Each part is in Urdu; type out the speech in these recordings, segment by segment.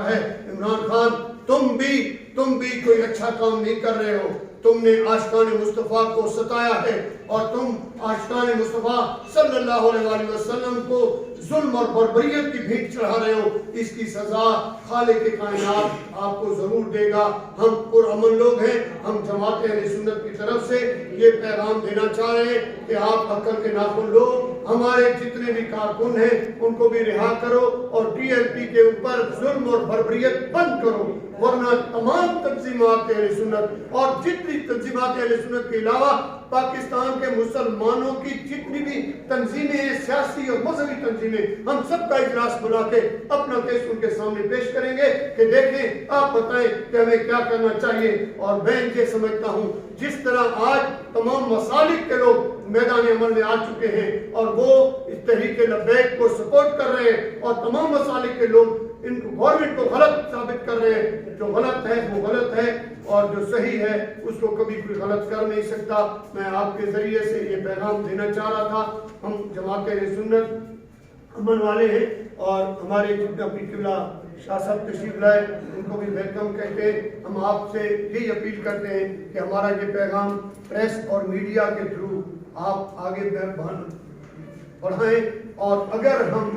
رکھا ہے عمران خان تم بھی کوئی اچھا کام نہیں کر رہے ہو. تم نے عاشقان مصطفیٰ کو ستایا ہے اور تم عاشقان مصطفیٰ صلی اللہ علیہ وآلہ وسلم کو ظلم اور بربریت کی بھیک چڑھا رہے ہو. اس کی سزا خالق کائنات آپ کو ضرور دے گا. ہم پرامن لوگ ہیں. ہم جماعت اہل سنت کی طرف سے یہ پیغام دینا چاہ رہے ہیں کہ آپ عقل کے ناخن لو. ہمارے جتنے بھی کارکن ہیں ان کو بھی رہا کرو اور ٹی ایل پی کے اوپر ظلم اور بربریت بند کرو، ورنہ تمام تنظیمات اہل سنت اور جتنی تنظیمات اہل سنت کے علاوہ پاکستان کے مسلمانوں کی جتنی بھی تنظیمیں ہیں، سیاسی اور مذہبی تنظیمیں، ہم سب کا اجلاس بلا کے اپنا کیس ان کے سامنے پیش کریں گے کہ دیکھیں آپ بتائیں کہ ہمیں کیا کرنا چاہیے. اور میں یہ سمجھتا ہوں جس طرح آج تمام مسالک کے لوگ میدان عمل میں آ چکے ہیں اور وہ اس تحریک لبیک کو سپورٹ کر رہے ہیں اور تمام مسالک کے لوگ ان گورنمنٹ کو غلط ثابت کر رہے ہیں. جو غلط ہے وہ غلط ہے اور جو صحیح ہے اس کو کبھی کوئی غلط کر نہیں سکتا. میں آپ کے ذریعے سے یہ پیغام دینا چاہ رہا تھا. ہم جماعت اہل سنت امن والے ہیں اور ہمارے جتنا بھی قبلہ شاہ صاحب تشریف لائے ان کو بھی ویلکم کہتے ہیں. ہم آپ سے یہی اپیل کرتے ہیں کہ ہمارا یہ پیغام پریس اور میڈیا کے تھرو آپ آگے بڑھائیں اور اگر ہم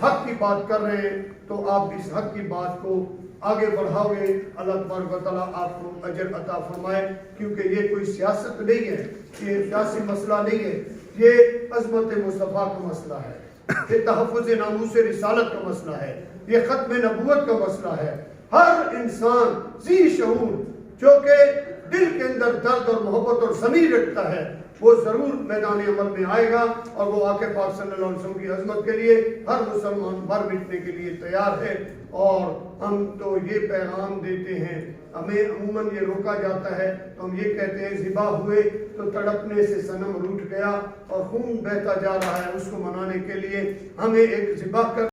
حق کی بات کر رہے ہیں تو آپ اس حق کی بات کو آگے بڑھاؤ گے. اللہ تبارک و تعالیٰ آپ کو اجر عطا فرمائے. کیونکہ یہ کوئی سیاست نہیں ہے، یہ سیاسی مسئلہ نہیں ہے، یہ عظمت مصطفیٰ کا مسئلہ ہے، یہ تحفظ ناموس رسالت کا مسئلہ ہے، یہ ختم نبوت کا مسئلہ ہے. ہر انسان ذی شعور جو کہ دل کے اندر درد اور محبت اور ضمیر رکھتا ہے وہ ضرور میدان عمل میں آئے گا اور وہ آقا پاک صلی اللہ علیہ وسلم کی عظمت کے لیے ہر مسلمان مر مٹنے کے لیے تیار ہے. اور ہم تو یہ پیغام دیتے ہیں، ہمیں عموماً یہ روکا جاتا ہے تو ہم یہ کہتے ہیں ذبح ہوئے تو تڑپنے سے صنم روٹھ گیا اور خون بہتا جا رہا ہے. اس کو منانے کے لیے ہمیں ایک ذبح کر